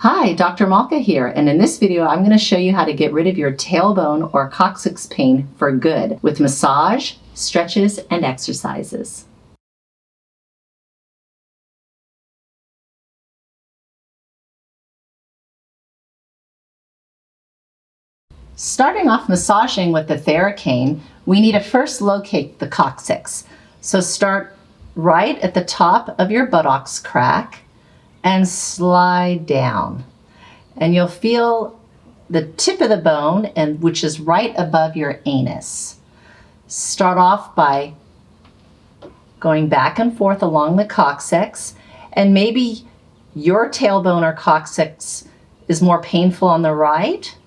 Hi, Dr. Malka here, and in this video I'm going to show you how to get rid of your tailbone or coccyx pain for good with massage, stretches, and exercises. Starting off massaging with the theracane, we need to first locate the coccyx. So start right at the top of your buttocks crack and slide down. And you'll feel the tip of the bone, which is right above your anus. Start off by going back and forth along the coccyx, and maybe your tailbone or coccyx is more painful on the right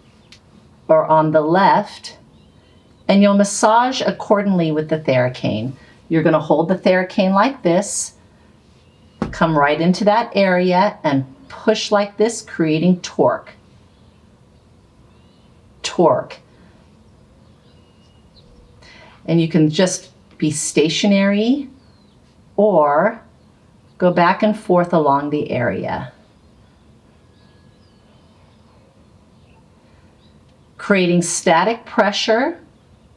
or on the left, and you'll massage accordingly with the theracane. You're going to hold the theracane like this, come right into that area and push like this, creating torque. Torque. And you can just be stationary or go back and forth along the area, creating static pressure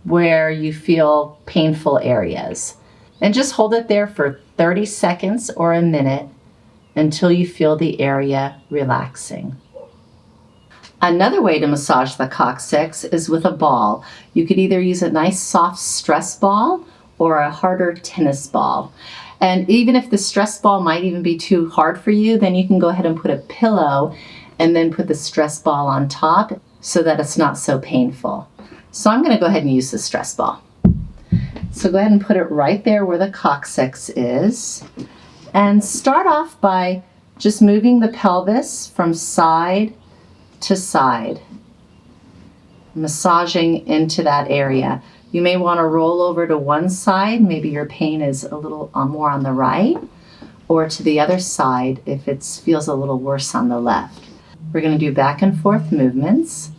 where you feel painful areas. And just hold it there for 30 seconds or a minute until you feel the area relaxing. Another way to massage the coccyx is with a ball. You could either use a nice soft stress ball or a harder tennis ball. And even if the stress ball might even be too hard for you, then you can go ahead and put a pillow and then put the stress ball on top so that it's not so painful. So I'm going to go ahead and use the stress ball. So go ahead and put it right there where the coccyx is. And start off by just moving the pelvis from side to side, massaging into that area. You may want to roll over to one side, maybe your pain is a little more on the right, or to the other side if it feels a little worse on the left. We're going to do back and forth movements,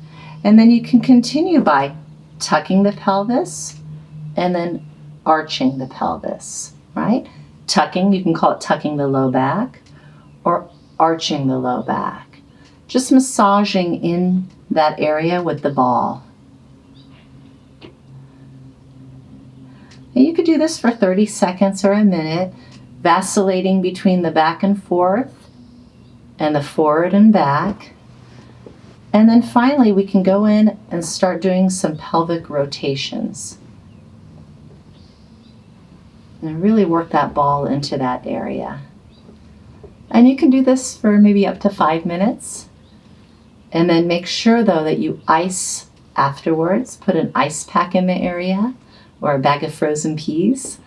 and then you can continue by tucking the pelvis and then arching the pelvis, right? Tucking, you can call it tucking the low back or arching the low back. Just massaging in that area with the ball. And you could do this for 30 seconds or a minute, vacillating between the back and forth and the forward and back. And then finally we can go in and start doing some pelvic rotations. And really work that ball into that area. And you can do this for maybe up to 5 minutes. And then make sure though that you ice afterwards. Put an ice pack in the area or a bag of frozen peas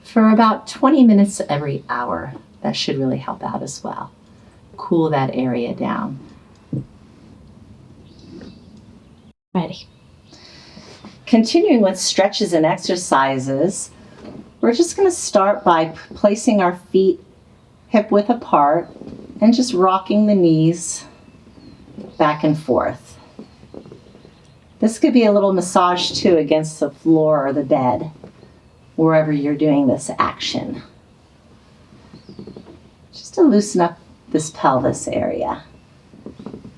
for about 20 minutes every hour. That should really help out as well. Cool that area down. Ready. Continuing with stretches and exercises, we're just going to start by placing our feet hip width apart and just rocking the knees back and forth. This could be a little massage too against the floor or the bed, wherever you're doing this action. Just to loosen up this pelvis area.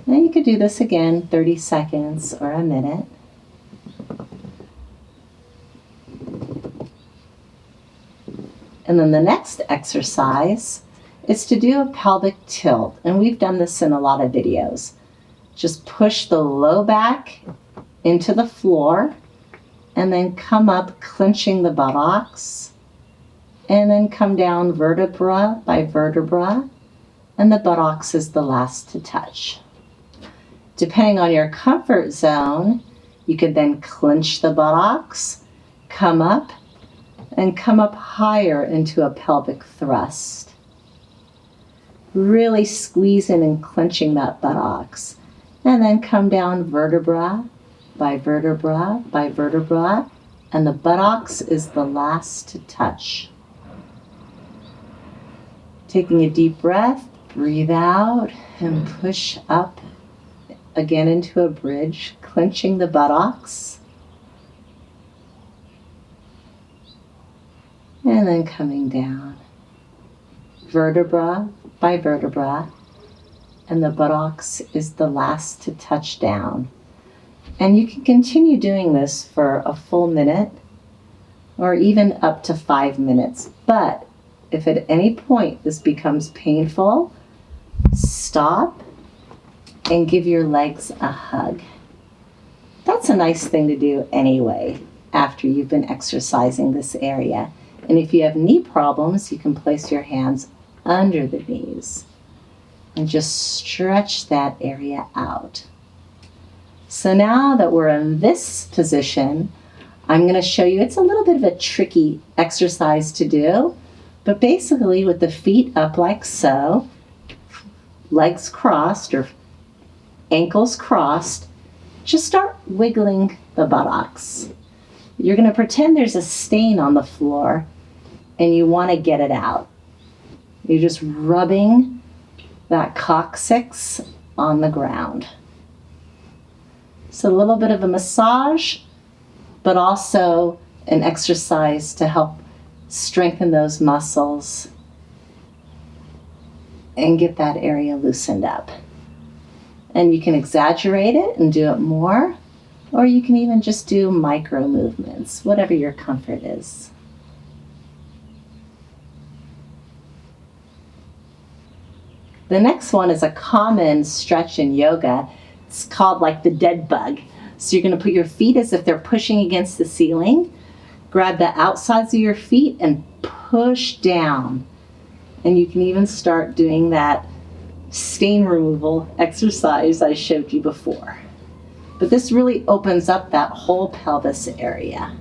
And you could do this again 30 seconds or a minute. And then the next exercise is to do a pelvic tilt. And we've done this in a lot of videos. Just push the low back into the floor and then come up clenching the buttocks and then come down vertebra by vertebra, and the buttocks is the last to touch. Depending on your comfort zone, you could then clench the buttocks, come up and come up higher into a pelvic thrust. Really squeezing and clenching that buttocks. And then come down vertebra by vertebra by vertebra, and the buttocks is the last to touch. Taking a deep breath, breathe out and push up again into a bridge, clenching the buttocks. And then coming down, vertebra by vertebra, and the buttocks is the last to touch down. And you can continue doing this for a full minute or even up to 5 minutes. But if at any point this becomes painful, stop and give your legs a hug. That's a nice thing to do anyway after you've been exercising this area. And if you have knee problems, you can place your hands under the knees and just stretch that area out. So now that we're in this position, I'm going to show you, it's a little bit of a tricky exercise to do, but basically with the feet up like so, legs crossed or ankles crossed, just start wiggling the buttocks. You're going to pretend there's a stain on the floor and you want to get it out. You're just rubbing that coccyx on the ground. So a little bit of a massage, but also an exercise to help strengthen those muscles and get that area loosened up. And you can exaggerate it and do it more, or you can even just do micro movements, whatever your comfort is. The next one is a common stretch in yoga. It's called like the dead bug. So you're going to put your feet as if they're pushing against the ceiling. Grab the outsides of your feet and push down. And you can even start doing that stain removal exercise I showed you before. But this really opens up that whole pelvis area.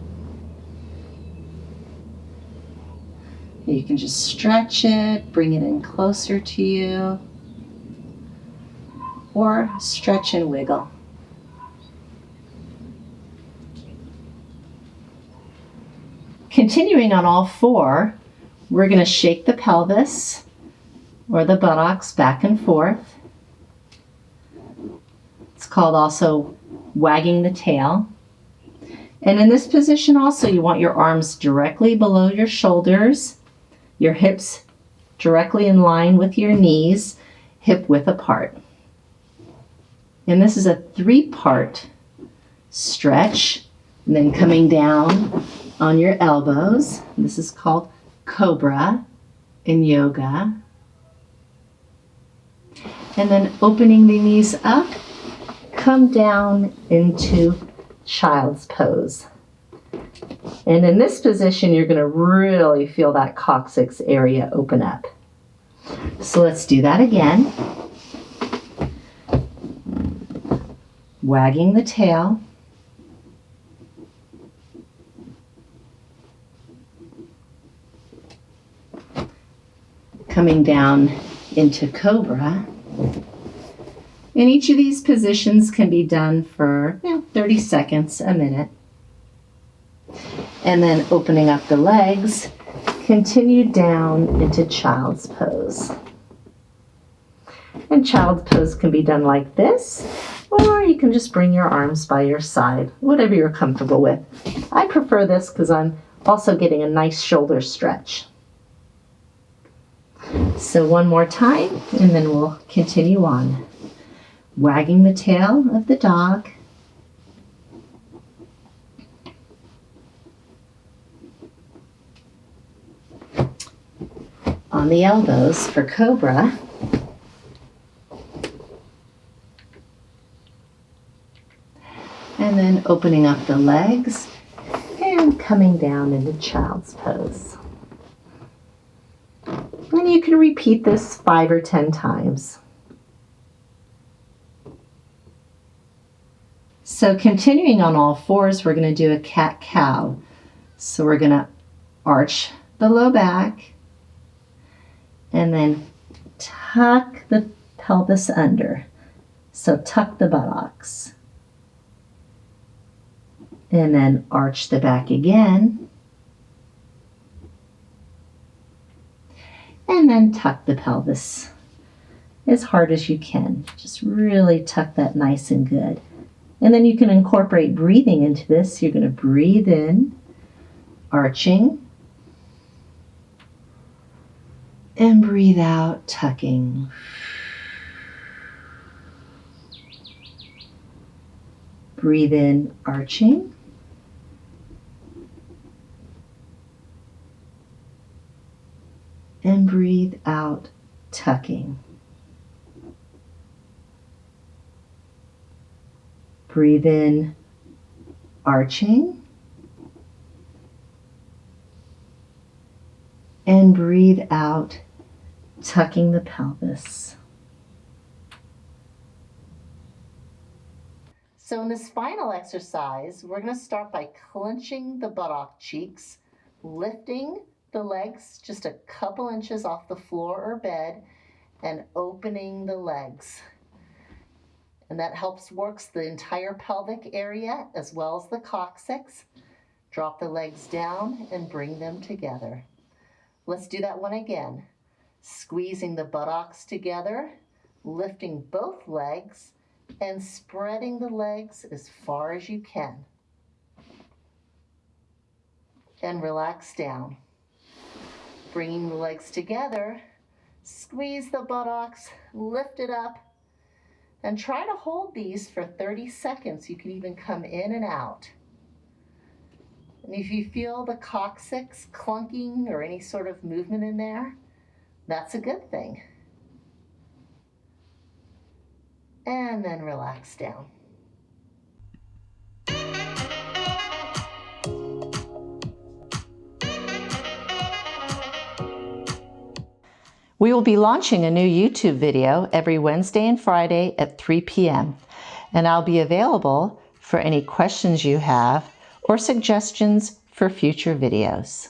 You can just stretch it, bring it in closer to you, or stretch and wiggle. Continuing on all four, we're going to shake the pelvis or the buttocks back and forth. It's called also wagging the tail. And in this position also, you want your arms directly below your shoulders, your hips directly in line with your knees, hip width apart. And this is a 3-part stretch, and then coming down on your elbows. This is called cobra in yoga. And then opening the knees up, come down into child's pose. And in this position, you're going to really feel that coccyx area open up. So let's do that again. Wagging the tail. Coming down into cobra. And each of these positions can be done for 30 seconds, a minute. And then opening up the legs, continue down into child's pose. And child's pose can be done like this, or you can just bring your arms by your side, whatever you're comfortable with. I prefer this because I'm also getting a nice shoulder stretch. So one more time, and then we'll continue on. Wagging the tail of the dog. On the elbows for cobra. And then opening up the legs and coming down into child's pose. And you can repeat this 5 or 10 times. So continuing on all fours, we're going to do a cat-cow. So we're going to arch the low back and then tuck the pelvis under. So tuck the buttocks. And then arch the back again. And then tuck the pelvis as hard as you can. Just really tuck that nice and good. And then you can incorporate breathing into this. You're going to breathe in, arching, and breathe out, tucking. Breathe in, arching. And breathe out, tucking. Breathe in, arching. And breathe out, tucking the pelvis. So in this final exercise, we're going to start by clenching the buttock cheeks, lifting the legs just a couple inches off the floor or bed, and opening the legs. And that works the entire pelvic area as well as the coccyx. Drop the legs down and bring them together. Let's do that one again. Squeezing the buttocks together, lifting both legs, and spreading the legs as far as you can. And relax down. Bringing the legs together, squeeze the buttocks, lift it up, and try to hold these for 30 seconds. You can even come in and out. And if you feel the coccyx clunking or any sort of movement in there, that's a good thing. And then relax down. We will be launching a new YouTube video every Wednesday and Friday at 3 p.m. and I'll be available for any questions you have or suggestions for future videos.